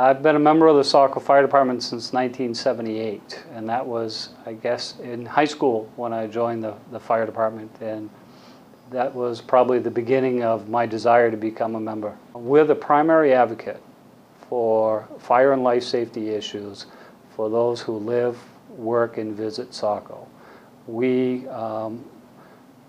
I've been a member of the Saco Fire Department since 1978, and that was, I guess, in high school when I joined the fire department, and that was probably the beginning of my desire to become a member. We're the primary advocate for fire and life safety issues for those who live, work, and visit Saco. We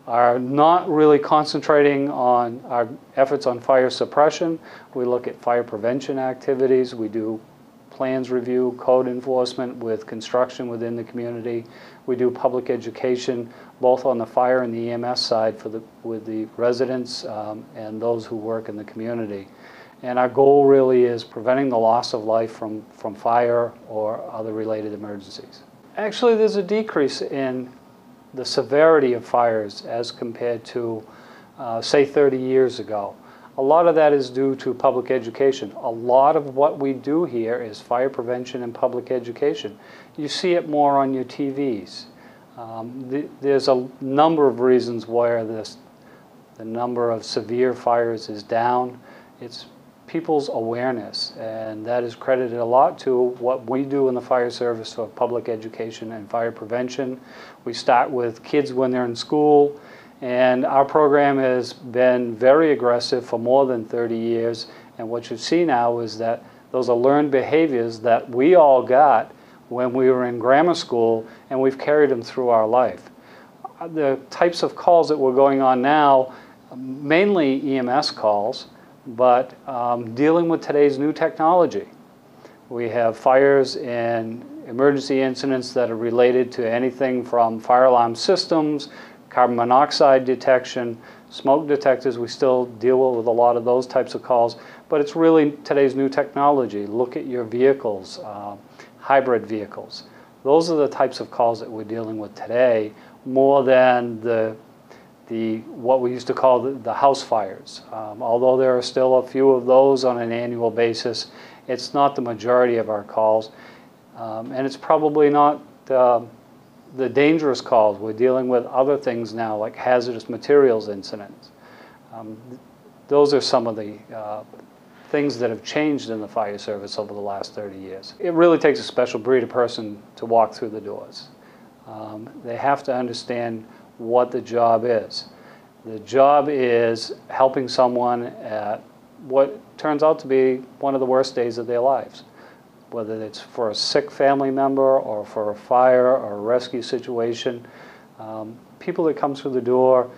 are not really concentrating on our efforts on fire suppression. We look at fire prevention activities. We do plans review, code enforcement with construction within the community. We do public education, both on the fire and the EMS side with the residents and those who work in the community. And our goal really is preventing the loss of life from fire or other related emergencies. Actually, there's a decrease in the severity of fires as compared to, say, 30 years ago. A lot of that is due to public education. A lot of what we do here is fire prevention and public education. You see it more on your TVs. There's a number of reasons why the number of severe fires is down. It's people's awareness, and that is credited a lot to what we do in the fire service for public education and fire prevention. We start with kids when they're in school, and our program has been very aggressive for more than 30 years, and what you see now is that those are learned behaviors that we all got when we were in grammar school, and we've carried them through our life. The types of calls that we're going on now, mainly EMS calls, but dealing with today's new technology. We have fires and emergency incidents that are related to anything from fire alarm systems, carbon monoxide detection, smoke detectors. We still deal with a lot of those types of calls, but it's really today's new technology. Look at your vehicles, hybrid vehicles. Those are the types of calls that we're dealing with today, more than what we used to call the house fires. Although there are still a few of those on an annual basis, it's not the majority of our calls. And it's probably not the dangerous calls. We're dealing with other things now, like hazardous materials incidents. Those are some of the things that have changed in the fire service over the last 30 years. It really takes a special breed of person to walk through the doors. They have to understand what the job is. The job is helping someone at what turns out to be one of the worst days of their lives, whether it's for a sick family member or for a fire or a rescue situation. People that come through the door,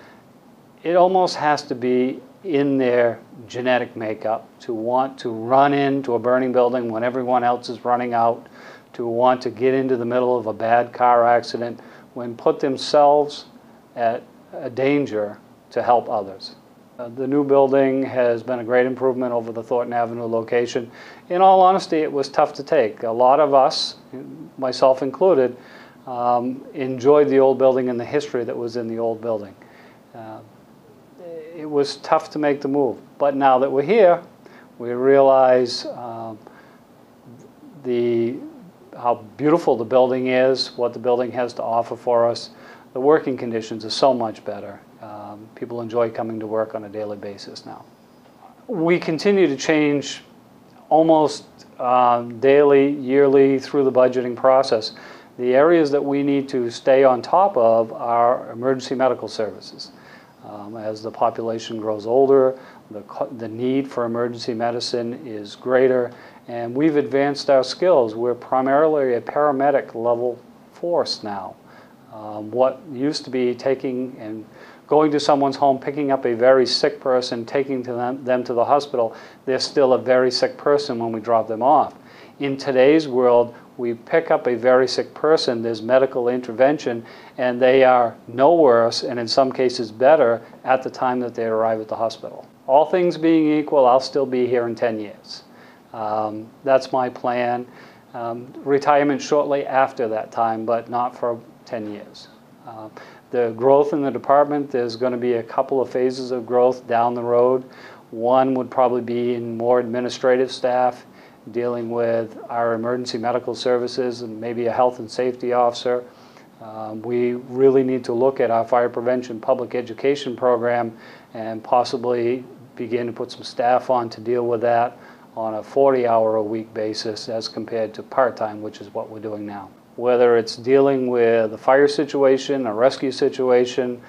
it almost has to be in their genetic makeup to want to run into a burning building when everyone else is running out, to want to get into the middle of a bad car accident, when put themselves at a danger to help others. The new building has been a great improvement over the Thornton Avenue location. In all honesty, it was tough to take. A lot of us, myself included, enjoyed the old building and the history that was in the old building. It was tough to make the move, but now that we're here, we realize how beautiful the building is, what the building has to offer for us. The working conditions are so much better. People enjoy coming to work on a daily basis now. We continue to change almost daily, yearly, through the budgeting process. The areas that we need to stay on top of are emergency medical services. As the population grows older, the need for emergency medicine is greater, and we've advanced our skills. We're primarily a paramedic level force now. What used to be taking and going to someone's home, picking up a very sick person, taking them to the hospital, they're still a very sick person when we drop them off. In today's world, we pick up a very sick person, there's medical intervention, and they are no worse, and in some cases better, at the time that they arrive at the hospital. All things being equal, I'll still be here in 10 years. That's my plan. Retirement shortly after that time, but not for 10 years. The growth in the department, there's going to be a couple of phases of growth down the road. One would probably be in more administrative staff, dealing with our emergency medical services and maybe a health and safety officer. We really need to look at our fire prevention public education program and possibly begin to put some staff on to deal with that, on a 40-hour-a-week basis as compared to part-time, which is what we're doing now. Whether it's dealing with a fire situation, a rescue situation,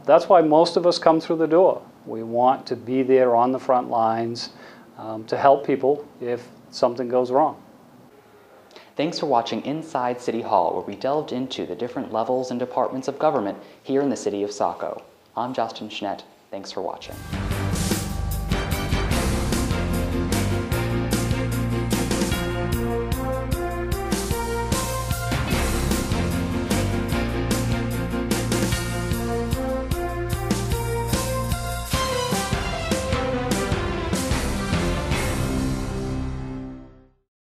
that's why most of us come through the door. We want to be there on the front lines to help people if something goes wrong. Thanks for watching Inside City Hall, where we delved into the different levels and departments of government here in the city of Saco. I'm Justin Schnedt. Thanks for watching.